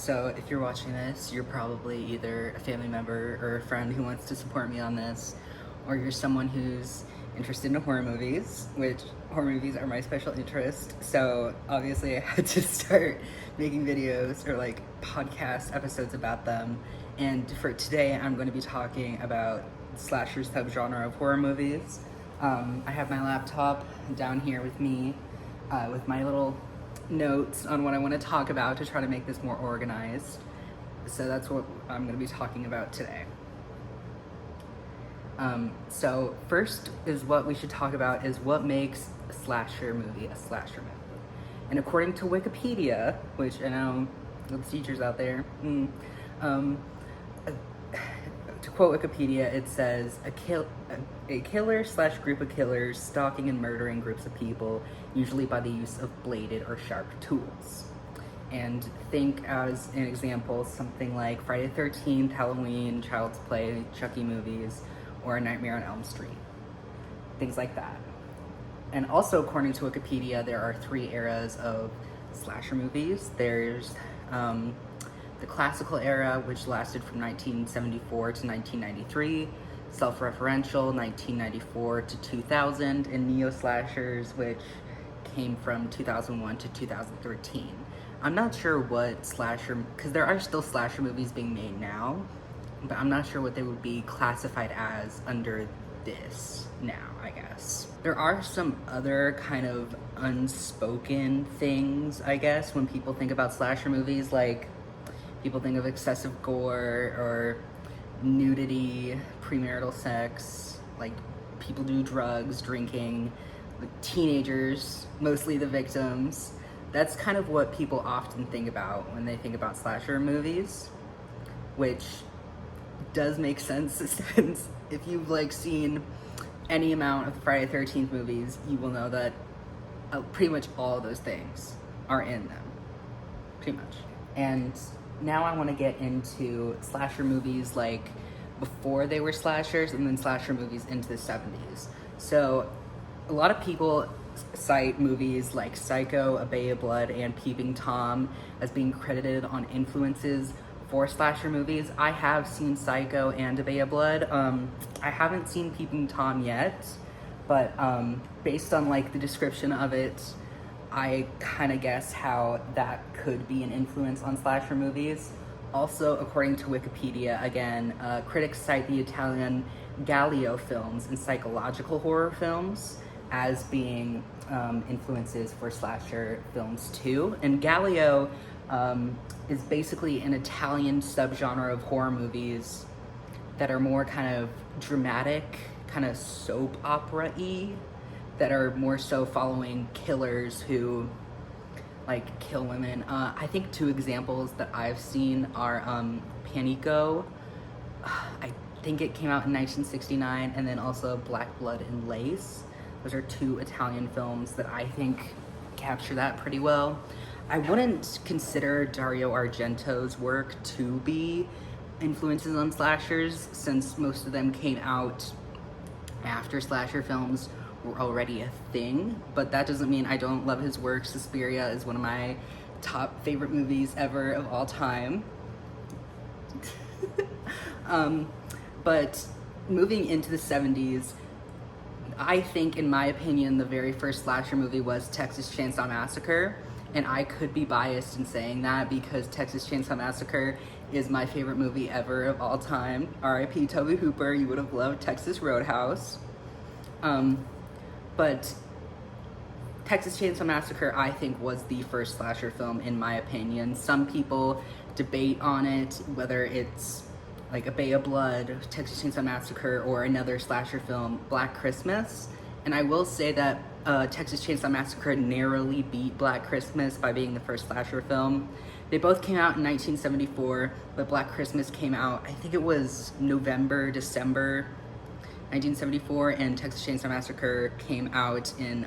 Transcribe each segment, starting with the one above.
So if you're watching this, you're probably either a family member or a friend who wants to support me on this, or you're someone who's interested in horror movies, which horror movies are my special interest. So obviously I had to start making videos or like podcast episodes about them. And for today, I'm going to be talking about slasher subgenre of horror movies. I have my laptop down here with me, with my little notes on what I want to talk about to try to make this more organized. So that's what I'm going to be talking about today. So first is what we should talk about is what makes a slasher movie a slasher movie. And according to Wikipedia, which I know the teachers out there, to quote Wikipedia, it says a killer slash group of killers stalking and murdering groups of people, usually by the use of bladed or sharp tools. And think as an example something like Friday the 13th, Halloween, Child's Play, Chucky movies, or A Nightmare on Elm Street. Things like that. And also, according to Wikipedia, there are three eras of slasher movies. There's the classical era, which lasted from 1974 to 1993, self-referential, 1994 to 2000, and neo-slashers, which came from 2001 to 2013. I'm not sure what slasher, because there are still slasher movies being made now, but I'm not sure what they would be classified as under this now, I guess. There are some other kind of unspoken things, I guess, when people think about slasher movies, like people think of excessive gore or nudity, premarital sex, like people do drugs, drinking, like teenagers, mostly the victims. That's kind of what people often think about when they think about slasher movies, which does make sense since if you've like seen any amount of the Friday the 13th movies, you will know that pretty much all of those things are in them, pretty much. And now I want to get into slasher movies like before they were slashers and then slasher movies into the 70s. So a lot of people cite movies like Psycho, A Bay of Blood, and Peeping Tom as being credited on influences for slasher movies. I have seen Psycho and A Bay of Blood. I haven't seen Peeping Tom yet, but based on like the description of it, I kind of guess how that could be an influence on slasher movies. Also, according to Wikipedia, again, critics cite the Italian Gallio films and psychological horror films as being influences for slasher films too. And Gallio is basically an Italian subgenre of horror movies that are more kind of dramatic, kind of soap opera-y, that are more so following killers who like kill women. I think two examples that I've seen are Panico, I think it came out in 1969, and then also Black Blood and Lace. Those are two Italian films that I think capture that pretty well. I wouldn't consider Dario Argento's work to be influences on slashers, since most of them came out after slasher films were already a thing, but that doesn't mean I don't love his work. Suspiria is one of my top favorite movies ever of all time. But moving into the 70s, I think, in my opinion, the very first slasher movie was Texas Chainsaw Massacre, and I could be biased in saying that because Texas Chainsaw Massacre is my favorite movie ever of all time. R.I.P. Tobe Hooper, you would have loved Texas Roadhouse. But Texas Chainsaw Massacre, I think, was the first slasher film, in my opinion. Some people debate on it, whether it's like A Bay of Blood, Texas Chainsaw Massacre, or another slasher film, Black Christmas. And I will say that Texas Chainsaw Massacre narrowly beat Black Christmas by being the first slasher film. They both came out in 1974, but Black Christmas came out, I think it was November, December 1974, and Texas Chainsaw Massacre came out in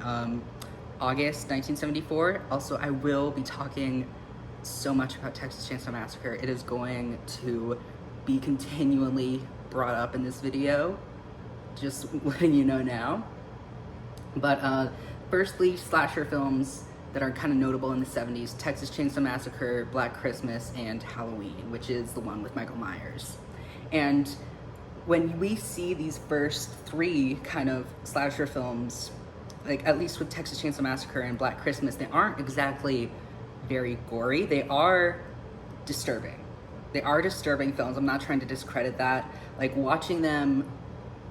August 1974. Also, I will be talking so much about Texas Chainsaw Massacre. It is going to be continually brought up in this video, just letting you know now. But firstly, slasher films that are kind of notable in the 70s: Texas Chainsaw Massacre, Black Christmas, and Halloween, which is the one with Michael Myers. And when we see these first three kind of slasher films, like at least with Texas Chainsaw Massacre and Black Christmas, they aren't exactly very gory. They are disturbing. They are disturbing films. I'm not trying to discredit that. Like, watching them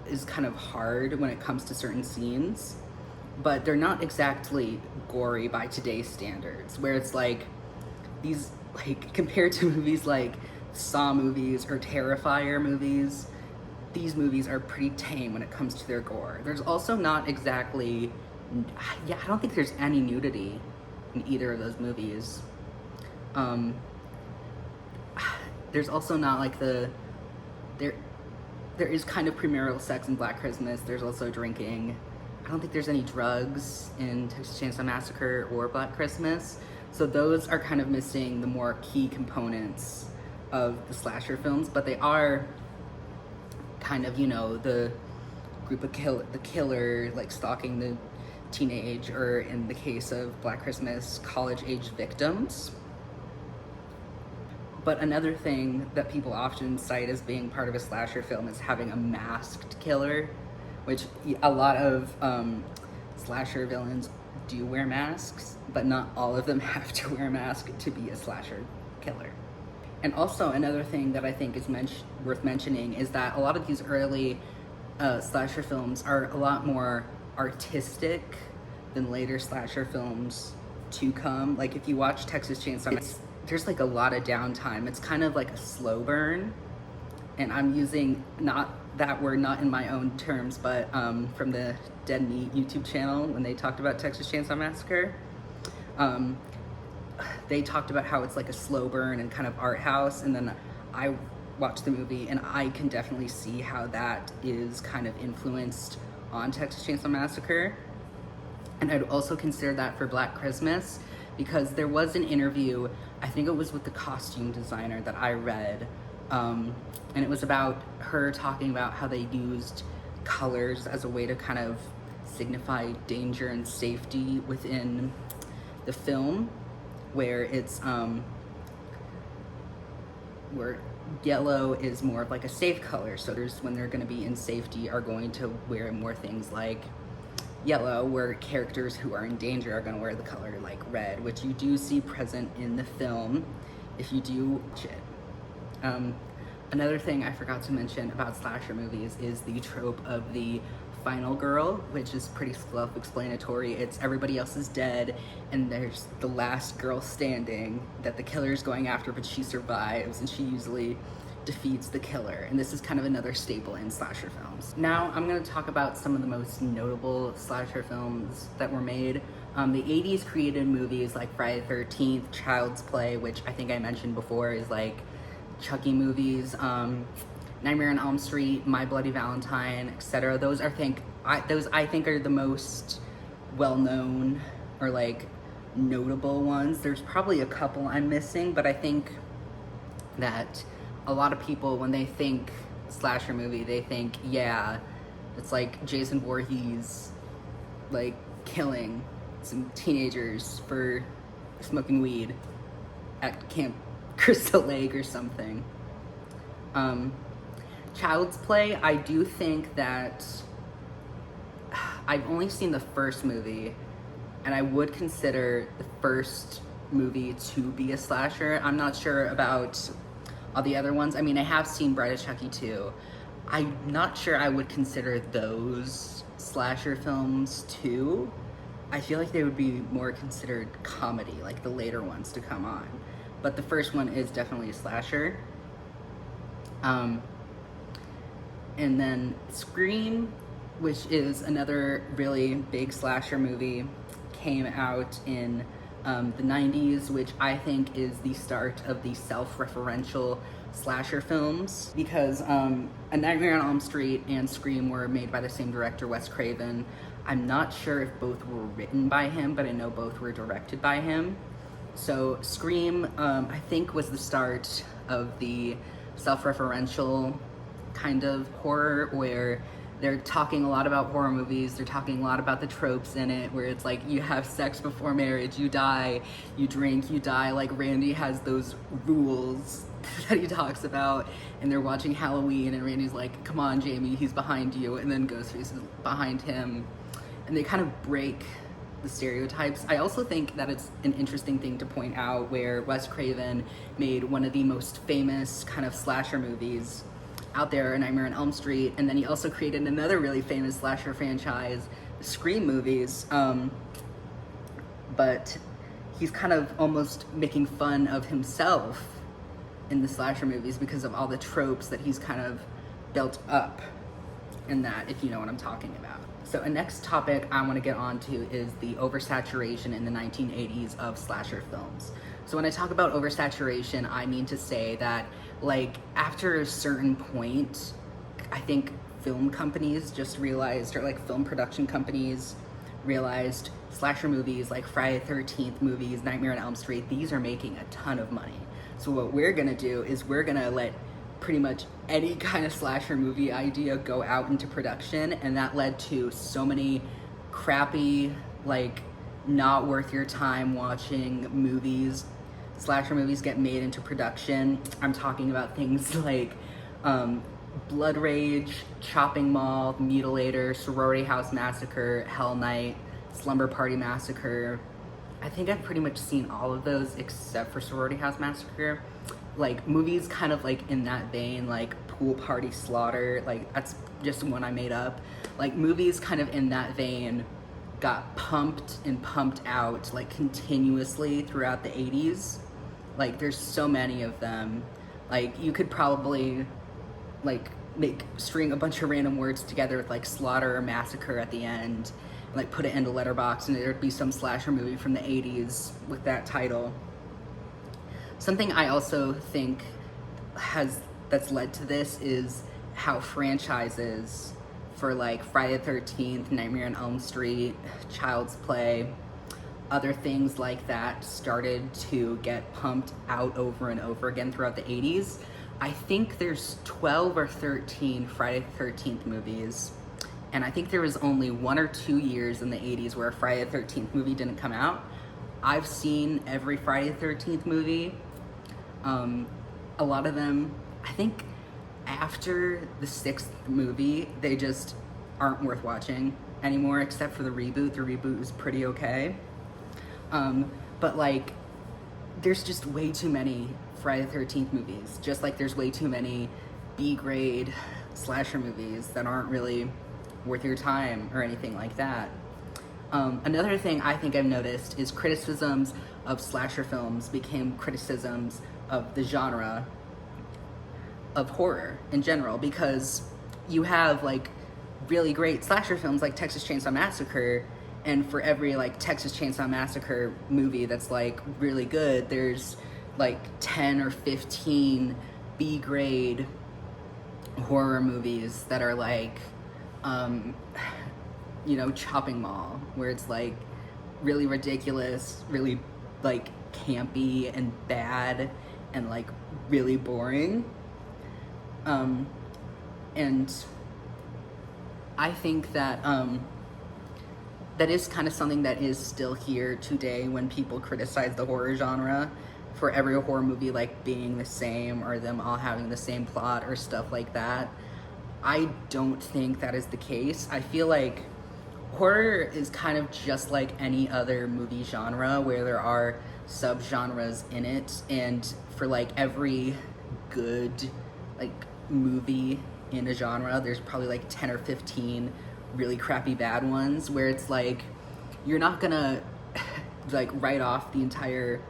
is kind of hard when it comes to certain scenes, but they're not exactly gory by today's standards, where it's like these, like, compared to movies like Saw movies or Terrifier movies, these movies are pretty tame when it comes to their gore. There's also not exactly, I don't think there's any nudity in either of those movies. There's also not like there is kind of premarital sex in Black Christmas. There's also drinking. I don't think there's any drugs in Texas Chainsaw Massacre or Black Christmas. So those are kind of missing the more key components of the slasher films, but they are kind of, you know, the group of the killer, like, stalking the teenage, or in the case of Black Christmas, college-age victims. But another thing that people often cite as being part of a slasher film is having a masked killer, which a lot of slasher villains do wear masks, but not all of them have to wear a mask to be a slasher killer. And also another thing that I think is worth mentioning is that a lot of these early slasher films are a lot more artistic than later slasher films to come. Like, if you watch Texas Chainsaw, there's like a lot of downtime. It's kind of like a slow burn. And I'm using not that word, not in my own terms, but from the Dead Meat YouTube channel, when they talked about Texas Chainsaw Massacre. They talked about how it's like a slow burn and kind of art house, and then I watched the movie and I can definitely see how that is kind of influenced on Texas Chainsaw Massacre. And I'd also consider that for Black Christmas, because there was an interview, I think it was with the costume designer, that I read, and it was about her talking about how they used colors as a way to kind of signify danger and safety within the film, where it's where yellow is more of like a safe color. So there's, when they're going to be in safety, are going to wear more things like yellow, where characters who are in danger are going to wear the color like red, which you do see present in the film if you do watch it. Another thing I forgot to mention about slasher movies is the trope of the final girl, which is pretty self-explanatory. It's everybody else is dead and there's the last girl standing that the killer's going after, but she survives and she usually defeats the killer. And this is kind of another staple in slasher films. Now I'm going to talk about some of the most notable slasher films that were made. The 80s created movies like Friday the 13th, Child's Play, which I think I mentioned before is like Chucky movies, Nightmare on Elm Street, My Bloody Valentine, etc. Those I think are the most well-known or like notable ones. There's probably a couple I'm missing, but I think that a lot of people, when they think slasher movie, they think, yeah, it's like Jason Voorhees like killing some teenagers for smoking weed at Camp Crystal Lake or something. Child's Play, I do think that I've only seen the first movie, and I would consider the first movie to be a slasher. I'm not sure about all the other ones. I mean, I have seen Bride of Chucky 2. I'm not sure I would consider those slasher films too. I feel like they would be more considered comedy, like the later ones to come on. But the first one is definitely a slasher. And then Scream, which is another really big slasher movie, came out in the 90s, which I think is the start of the self-referential slasher films, because A Nightmare on Elm Street and Scream were made by the same director, Wes Craven. I'm not sure if both were written by him, but I know both were directed by him. So Scream, I think, was the start of the self-referential kind of horror, where they're talking a lot about horror movies. They're talking a lot about the tropes in it, where it's like you have sex before marriage, you die, you drink, you die. Like Randy has those rules that he talks about, and they're watching Halloween, and Randy's like, "Come on, Jamie, he's behind you," and then Ghostface is behind him, and they kind of break the stereotypes. I also think that it's an interesting thing to point out where Wes Craven made one of the most famous kind of slasher movies out there, Nightmare on Elm Street, and then he also created another really famous slasher franchise, the Scream movies, but he's kind of almost making fun of himself in the slasher movies because of all the tropes that he's kind of built up in that, if you know what I'm talking about. So a next topic I want to get on to is the oversaturation in the 1980s of slasher films. So when I talk about oversaturation, I mean to say that, like, after a certain point, I think film companies just realized, or like film production companies realized, slasher movies like Friday the 13th movies, Nightmare on Elm Street, these are making a ton of money. So what we're gonna do is we're gonna let pretty much any kind of slasher movie idea go out into production, and that led to so many crappy, like, not worth your time watching movies, slasher movies get made into production. I'm talking about things like Blood Rage, Chopping Mall, Mutilator, Sorority House Massacre, Hell Night, Slumber Party Massacre. I think I've pretty much seen all of those except for Sorority House Massacre. Like, movies kind of like in that vein, like Pool Party Slaughter, like that's just one I made up. Like, movies kind of in that vein got pumped and pumped out like continuously throughout the 80s. Like, there's so many of them. Like, you could probably like string a bunch of random words together with like slaughter or massacre at the end, and like put it into Letterboxd, and there'd be some slasher movie from the 80s with that title. Something I also think that's led to this is how franchises for like Friday the 13th, Nightmare on Elm Street, Child's Play, other things like that started to get pumped out over and over again throughout the 80s. I think there's 12 or 13 Friday the 13th movies, and I think there was only 1 or 2 years in the 80s where a Friday the 13th movie didn't come out. I've seen every Friday the 13th movie. A lot of them, I think after the 6th movie, they just aren't worth watching anymore, except for the reboot. The reboot was pretty okay. But like, there's just way too many Friday the 13th movies, just like there's way too many B-grade slasher movies that aren't really worth your time or anything like that. Another thing I think I've noticed is criticisms of slasher films became criticisms of the genre of horror in general, because you have like really great slasher films like Texas Chainsaw Massacre, and for every like Texas Chainsaw Massacre movie that's like really good, there's like 10 or 15 B-grade horror movies that are like you know, Chopping Mall, where it's like really ridiculous, really like campy and bad and like really boring. And I think that that is kind of something that is still here today when people criticize the horror genre for every horror movie like being the same, or them all having the same plot or stuff like that. I don't think that is the case. I feel like horror is kind of just like any other movie genre where there are subgenres in it, and for like every good like movie in a genre, there's probably like 10 or 15 really crappy bad ones, where it's like you're not gonna like write off the entire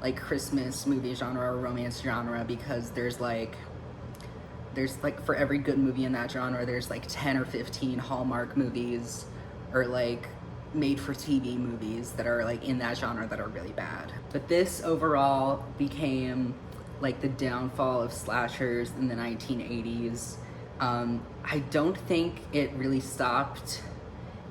like Christmas movie genre or romance genre, because there's like for every good movie in that genre, there's like 10 or 15 Hallmark movies or like made for TV movies that are like in that genre that are really bad. But this overall became like the downfall of slashers in the 1980s. I don't think it really stopped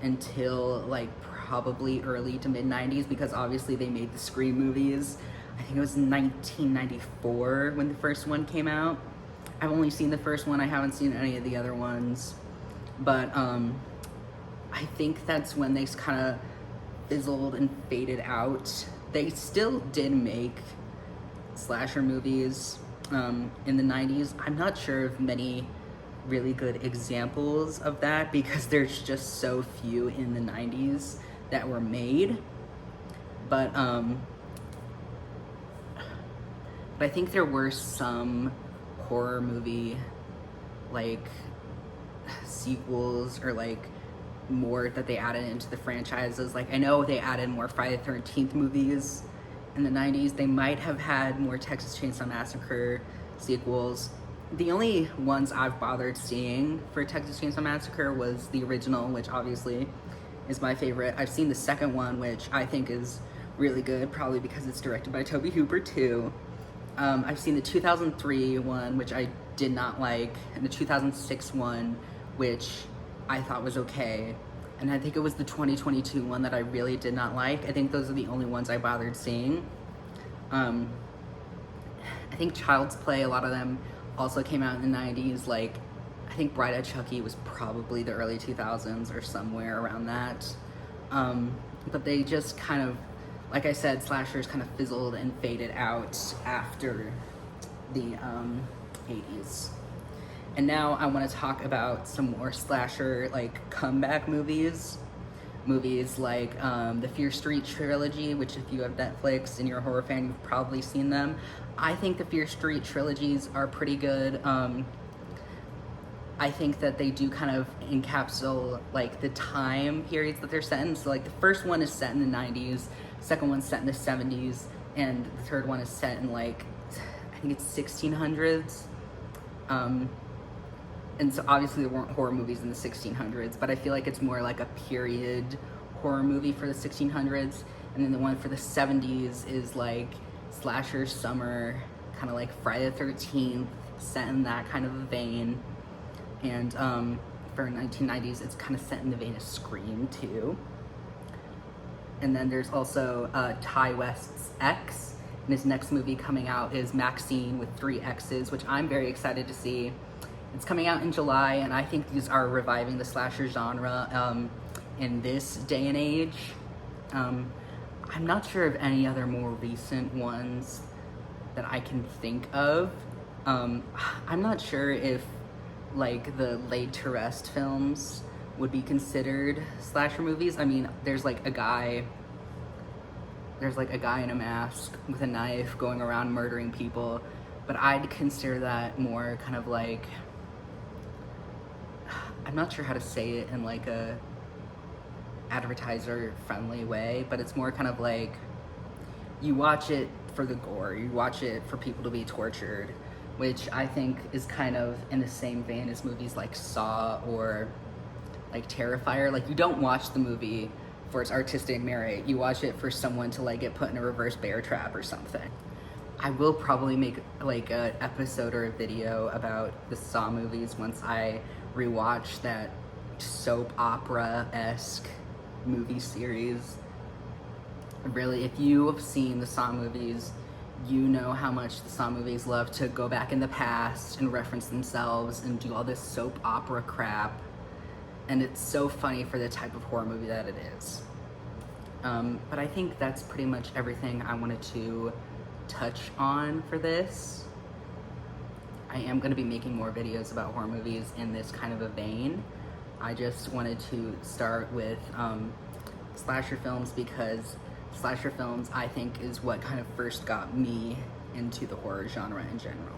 until like probably early to mid 90s, because obviously they made the Scream movies. I think it was 1994 when the first one came out. I've only seen the first one, I haven't seen any of the other ones. But I think that's when they kind of fizzled and faded out. They still did make slasher movies in the 90s. I'm not sure of many really good examples of that because there's just so few in the 90s that were made. But I think there were some horror movie like sequels or like more that they added into the franchises. Like I know they added more Friday the 13th movies in the 90s. They might have had more Texas Chainsaw Massacre sequels. The only ones I've bothered seeing for Texas Chainsaw Massacre was the original, which obviously is my favorite. I've seen the second one, which I think is really good, probably because it's directed by Tobe Hooper too. I've seen the 2003 one, which I did not like, and the 2006 one, which I thought was okay. And I think it was the 2022 one that I really did not like. I think those are the only ones I bothered seeing. I think Child's Play, a lot of them also came out in the 90s. Like, I think Bride of Chucky was probably the early 2000s or somewhere around that. But they just kind of, like I said, slashers kind of fizzled and faded out after the 80s. And now I want to talk about some more slasher, like, comeback movies. Movies like the Fear Street trilogy, which if you have Netflix and you're a horror fan, you've probably seen them. I think the Fear Street trilogies are pretty good. I think that they do kind of encapsulate like the time periods that they're set in. So like the first one is set in the 90s, second one's set in the 70s, and the third one is set in like, I think it's 1600s. And so obviously there weren't horror movies in the 1600s, but I feel like it's more like a period horror movie for the 1600s. And then the one for the 70s is like slasher summer, kind of like Friday the 13th, set in that kind of a vein. And for 1990s, it's kind of set in the vein of Scream too. And then there's also Ty West's X, and his next movie coming out is Maxine with 3 X's, which I'm very excited to see. It's coming out in July, and I think these are reviving the slasher genre in this day and age. I'm not sure of any other more recent ones that I can think of. I'm not sure if like the Laid to Rest films would be considered slasher movies. I mean, there's like a guy in a mask with a knife going around murdering people, but I'd consider that more kind of like, I'm not sure how to say it in like a advertiser friendly way, but it's more kind of like you watch it for the gore, you watch it for people to be tortured, which I think is kind of in the same vein as movies like Saw or like Terrifier. Like you don't watch the movie for its artistic merit, you watch it for someone to like get put in a reverse bear trap or something. I will probably make like an episode or a video about the Saw movies once I rewatch that soap opera-esque movie series. Really, if you have seen the Saw movies, you know how much the Saw movies love to go back in the past and reference themselves and do all this soap opera crap. And it's so funny for the type of horror movie that it is. But I think that's pretty much everything I wanted to touch on for this. I am going to be making more videos about horror movies in this kind of a vein. I just wanted to start with slasher films because slasher films, I think, is what kind of first got me into the horror genre in general.